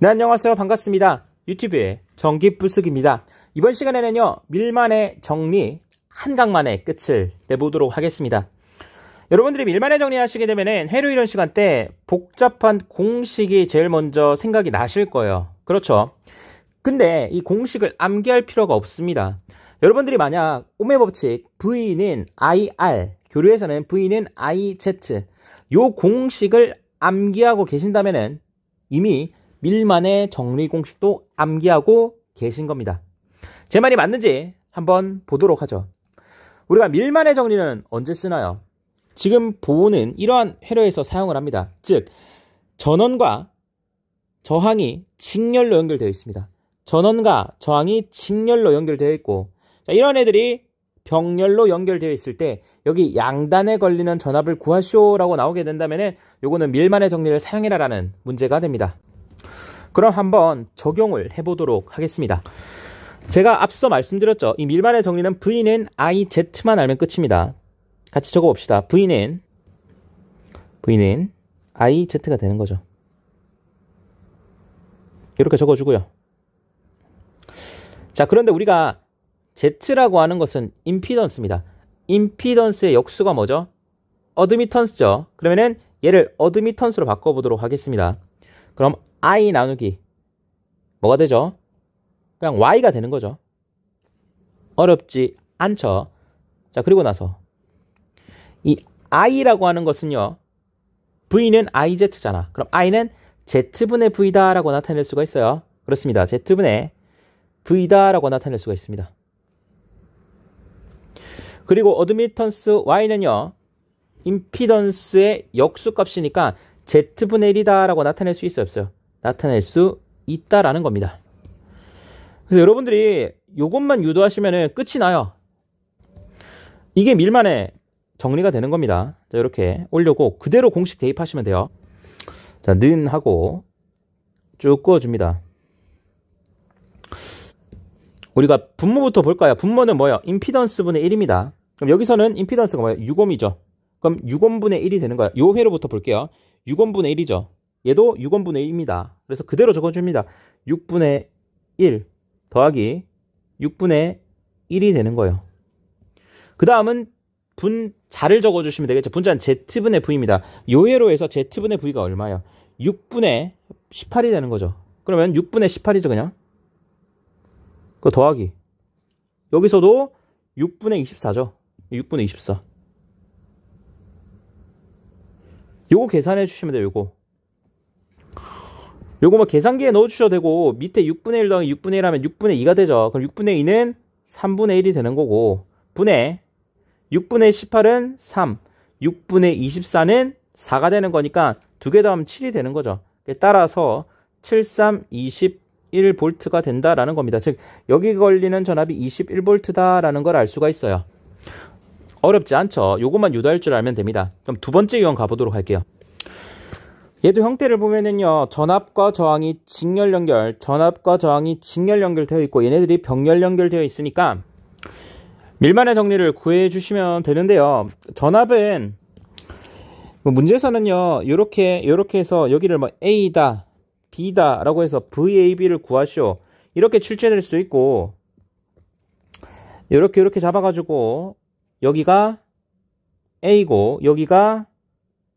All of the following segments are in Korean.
네, 안녕하세요. 반갑습니다. 유튜브의 전기불쑥입니다. 이번 시간에는요, 밀만의 정리 한 강만에 끝을 내보도록 하겠습니다. 여러분들이 밀만의 정리하시게 되면은 회로 이론 시간 때 복잡한 공식이 제일 먼저 생각이 나실 거예요. 그렇죠? 근데 이 공식을 암기할 필요가 없습니다. 여러분들이 만약 오메 법칙 V는 IR, 교류에서는 V는 IZ, 요 공식을 암기하고 계신다면은 이미 밀만의 정리 공식도 암기하고 계신 겁니다. 제 말이 맞는지 한번 보도록 하죠. 우리가 밀만의 정리는 언제 쓰나요? 지금 보는 이러한 회로에서 사용을 합니다. 즉, 전원과 저항이 직렬로 연결되어 있습니다. 전원과 저항이 직렬로 연결되어 있고, 자, 이런 애들이 병렬로 연결되어 있을 때 여기 양단에 걸리는 전압을 구하시오라고 나오게 된다면 요거는 밀만의 정리를 사용해라 라는 문제가 됩니다. 그럼 한번 적용을 해보도록 하겠습니다. 제가 앞서 말씀드렸죠. 이 밀만의 정리는 V는 IZ만 알면 끝입니다. 같이 적어봅시다. V는 IZ가 되는 거죠. 이렇게 적어주고요. 자, 그런데 우리가 Z라고 하는 것은 임피던스입니다. 임피던스의 역수가 뭐죠? 어드미턴스죠. 그러면은 얘를 어드미턴스로 바꿔보도록 하겠습니다. 그럼 I 나누기 뭐가 되죠? 그냥 Y가 되는 거죠. 어렵지 않죠? 자, 그리고 나서 이 I라고 하는 것은요, V는 IZ잖아. 그럼 I는 Z분의 V다 라고 나타낼 수가 있어요. 그렇습니다. Z분의 V다 라고 나타낼 수가 있습니다. 그리고 어드미턴스 Y는요, 임피던스의 역수값이니까 Z분의 1이다 라고 나타낼 수 있어요, 없어요? 나타낼 수 있다라는 겁니다. 그래서 여러분들이 이것만 유도하시면 끝이 나요. 이게 밀만의 정리가 되는 겁니다. 자, 이렇게 올려고 그대로 공식 대입하시면 돼요. 자, 는 하고 쭉 그어줍니다. 우리가 분모부터 볼까요? 분모는 뭐예요? 임피던스분의 1입니다. 그럼 여기서는 임피던스가 뭐예요? 6옴이죠. 그럼 6옴분의 1이 되는 거예요. 요 회로부터 볼게요. 6옴분의 1이죠. 얘도 6옴분의 1입니다. 그래서 그대로 적어줍니다. 6분의 1 더하기 6분의 1이 되는 거예요. 그 다음은 분자를 적어주시면 되겠죠. 분자는 Z분의 V입니다. 요 회로에서 Z분의 V가 얼마예요? 6분의 18이 되는 거죠. 그러면 6분의 18이죠, 그냥. 그 더하기. 여기서도 6분의 24죠. 6분의 24. 요거 계산해 주시면 돼요, 요거. 요거 뭐 계산기에 넣어 주셔도 되고, 밑에 6분의 1 더하기 6분의 1 하면 6분의 2가 되죠. 그럼 6분의 2는 3분의 1이 되는 거고, 분의 6분의 18은 3, 6분의 24는 4가 되는 거니까 두 개 더하면 7이 되는 거죠. 따라서 73, 21V가 된다라는 겁니다. 즉, 여기 걸리는 전압이 21V다라는 걸 알 수가 있어요. 어렵지 않죠? 요것만 유도할 줄 알면 됩니다. 그럼 두 번째 유형 가보도록 할게요. 얘도 형태를 보면은요, 전압과 저항이 직렬 연결, 전압과 저항이 직렬 연결되어 있고 얘네들이 병렬 연결되어 있으니까 밀만의 정리를 구해 주시면 되는데요. 전압은 문제에서는요, 요렇게 해서 여기를 뭐 A다, B다 라고 해서 VAB를 구하시오, 이렇게 출제될 수도 있고, 이렇게 잡아가지고 여기가 A고 여기가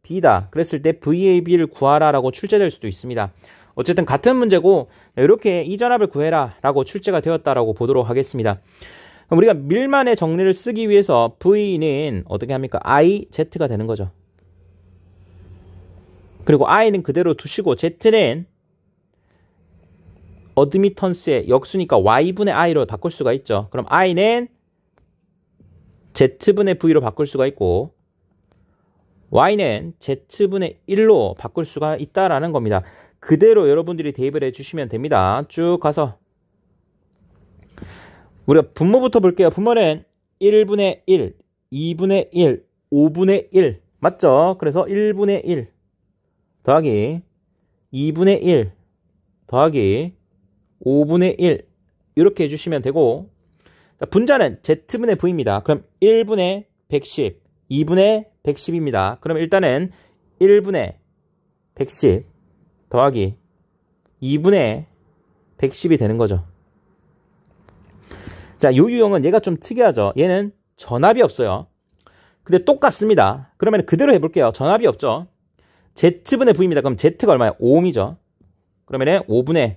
B다 그랬을 때 VAB를 구하라 라고 출제될 수도 있습니다. 어쨌든 같은 문제고 이렇게 이 전압을 구해라 라고 출제가 되었다라고 보도록 하겠습니다. 그럼 우리가 밀만의 정리를 쓰기 위해서 V는 어떻게 합니까? IZ가 되는 거죠. 그리고 I는 그대로 두시고 Z는 어드미턴스의 역수니까 Y분의 I로 바꿀 수가 있죠. 그럼 I는 Z분의 V로 바꿀 수가 있고 Y는 Z분의 1로 바꿀 수가 있다라는 겁니다. 그대로 여러분들이 대입을 해주시면 됩니다. 쭉 가서 우리가 분모부터 볼게요. 분모는 1분의 1, 2분의 1, 5분의 1 맞죠? 그래서 1분의 1 더하기 2분의 1 더하기 5분의 1 이렇게 해주시면 되고, 분자는 Z분의 V입니다. 그럼 1분의 110, 2분의 110입니다. 그럼 일단은 1분의 110 더하기 2분의 110이 되는 거죠. 자, 요 유형은 얘가 좀 특이하죠. 얘는 전압이 없어요. 근데 똑같습니다. 그러면 그대로 해볼게요. 전압이 없죠. Z분의 V입니다. 그럼 Z가 얼마예요? 5옴이죠. 그러면 5분의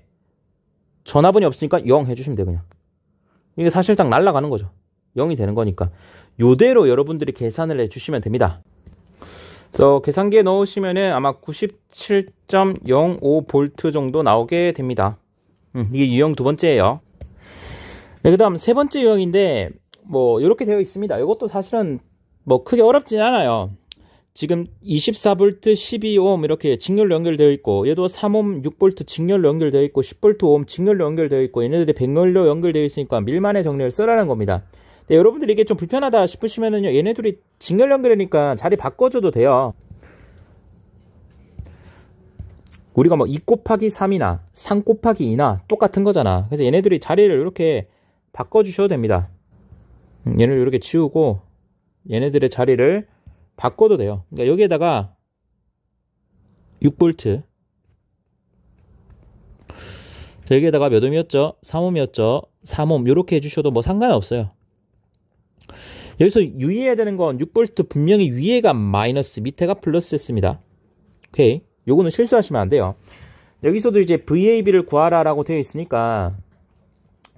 전압은이 없으니까 0 해주시면 돼요. 그냥. 이게 사실상 날아가는 거죠. 0이 되는 거니까. 요대로 여러분들이 계산을 해주시면 됩니다. 그래서 계산기에 넣으시면은 아마 97.05V 정도 나오게 됩니다. 이게 유형 두 번째예요. 네, 그 다음 세 번째 유형인데 뭐 이렇게 되어 있습니다. 이것도 사실은 뭐 크게 어렵진 않아요. 지금 24V 12오hm 이렇게 직렬로 연결되어 있고, 얘도 3오hm 6V 직렬로 연결되어 있고, 10V 5오hm 직렬로 연결되어 있고, 얘네들이 백렬로 연결되어 있으니까 밀만의 정리를 쓰라는 겁니다. 근데 여러분들이 이게 좀 불편하다 싶으시면은요, 얘네들이 직렬 연결이니까 자리 바꿔줘도 돼요. 우리가 뭐 2 곱하기 3이나 3 곱하기 2나 똑같은 거잖아. 그래서 얘네들이 자리를 이렇게 바꿔주셔도 됩니다. 얘를 이렇게 치우고 얘네들의 자리를 바꿔도 돼요. 그러니까 여기에다가 6V, 자, 여기에다가 몇 옴이었죠? 3옴이었죠? 3옴 이렇게 해주셔도 뭐 상관없어요. 여기서 유의해야 되는 건 6V 분명히 위에가 마이너스 밑에가 플러스였습니다. 오케이, 요거는 실수하시면 안 돼요. 여기서도 이제 VAB를 구하라 라고 되어 있으니까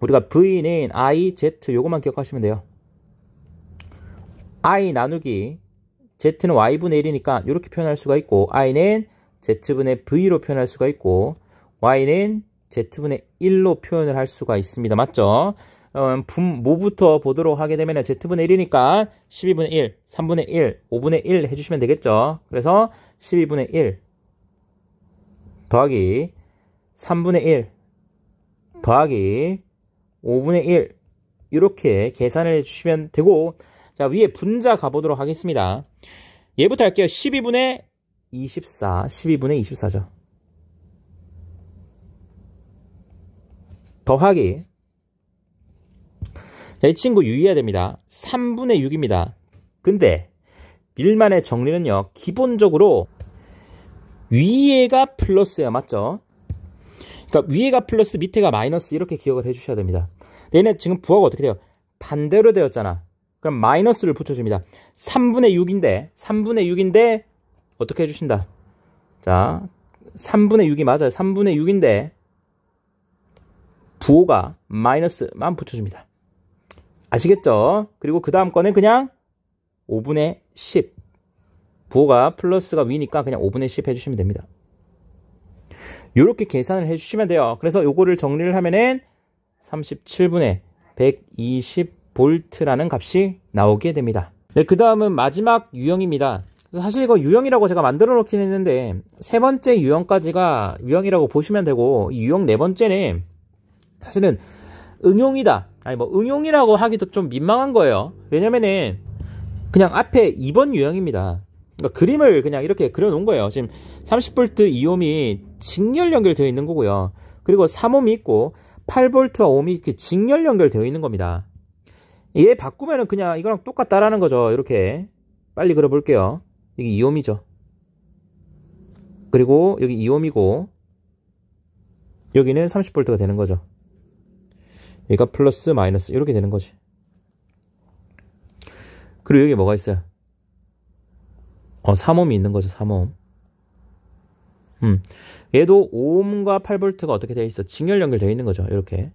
우리가 V는 I, Z 요것만 기억하시면 돼요. I 나누기 Z는 Y분의 1이니까 이렇게 표현할 수가 있고, I는 Z분의 V로 표현할 수가 있고, Y는 Z분의 1로 표현을 할 수가 있습니다. 맞죠? 뭐부터 보도록 하게 되면 Z분의 1이니까 12분의 1, 3분의 1, 5분의 1 해주시면 되겠죠. 그래서 12분의 1 더하기 3분의 1 더하기 5분의 1 이렇게 계산을 해주시면 되고, 자, 위에 분자 가보도록 하겠습니다. 얘부터 할게요. 12분의 24, 12분의 24죠. 더하기, 자, 이 친구 유의해야 됩니다. 3분의 6입니다. 근데 밀만의 정리는요, 기본적으로 위에가 플러스예요. 맞죠? 그러니까 위에가 플러스 밑에가 마이너스 이렇게 기억을 해주셔야 됩니다. 얘네 지금 부하가 어떻게 돼요? 반대로 되었잖아. 그럼 마이너스를 붙여줍니다. 3분의 6인데 어떻게 해주신다? 자, 3분의 6이 맞아요. 3분의 6인데 부호가 마이너스만 붙여줍니다. 아시겠죠? 그리고 그 다음 거는 그냥 5분의 10. 부호가 플러스가 위니까 그냥 5분의 10 해주시면 됩니다. 이렇게 계산을 해주시면 돼요. 그래서 요거를 정리를 하면은 37분의 120V라는 값이 나오게 됩니다. 네, 그 다음은 마지막 유형입니다. 사실 이거 유형이라고 제가 만들어 놓긴 했는데 세 번째 유형까지가 유형이라고 보시면 되고, 이 유형 네 번째는 사실은 응용이다. 아니 뭐 응용이라고 하기도 좀 민망한 거예요. 왜냐면은 그냥 앞에 2번 유형입니다. 그러니까 그림을 그냥 이렇게 그려 놓은 거예요. 지금 30V 2옴이 직렬 연결되어 있는 거고요. 그리고 3옴이 있고 8V와 5옴이 이렇게 직렬 연결되어 있는 겁니다. 얘 바꾸면은 그냥 이거랑 똑같다라는 거죠. 이렇게 빨리 그려 볼게요. 여기 2옴이죠. 그리고 여기 2옴이고 여기는 30V가 되는 거죠. 얘가 플러스 마이너스 이렇게 되는 거지. 그리고 여기 뭐가 있어요? 3옴이 있는 거죠. 3옴. 얘도 5옴과 8V가 어떻게 되어 있어? 직렬 연결되어 있는 거죠. 이렇게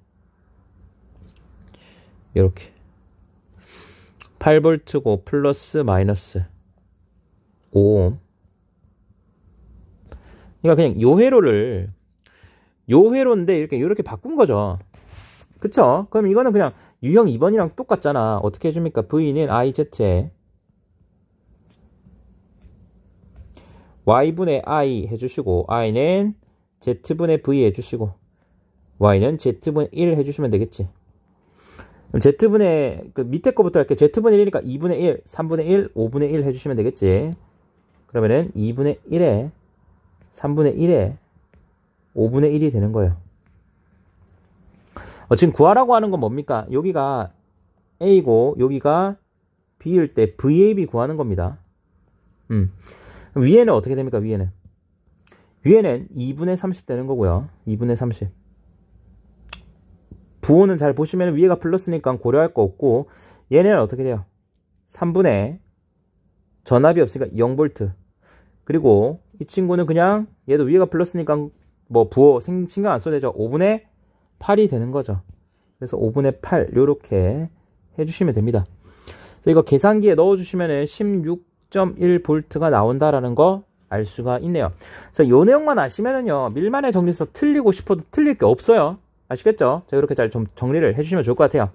8V고 플러스 마이너스 5옴. 그러니까 그냥 요 회로인데 이렇게 바꾼 거죠. 그쵸? 그럼 이거는 그냥 유형 2번이랑 똑같잖아. 어떻게 해줍니까? V는 IZ에 Y분의 I 해주시고, I는 Z분의 V 해주시고, Y는 Z분의 1 해주시면 되겠지. 그럼 Z분의, 그 밑에 거부터 할게. Z분의 1이니까 2분의 1, 3분의 1, 5분의 1 해주시면 되겠지. 그러면은 2분의 1에, 3분의 1에, 5분의 1이 되는 거예요. 지금 구하라고 하는 건 뭡니까? 여기가 A고, 여기가 B일 때 VAB 구하는 겁니다. 위에는 어떻게 됩니까? 위에는 위에는 2분의 30 되는 거고요. 2분의 30. 부호는 잘 보시면 위에가 플러스니까 고려할 거 없고, 얘네는 어떻게 돼요? 3분의 전압이 없으니까 0V. 그리고 이 친구는 그냥 얘도 위에가 플러스니까 뭐 부호 신경 안 써도 되죠. 5분의 8이 되는 거죠. 그래서 5분의 8 요렇게 해주시면 됩니다. 그래서 이거 계산기에 넣어주시면 16.1V가 나온다라는 거 알 수가 있네요. 그래서 요 내용만 아시면은요, 밀만의 정리법 틀리고 싶어도 틀릴 게 없어요. 아시겠죠? 자, 이렇게 잘 좀 정리를 해주시면 좋을 것 같아요.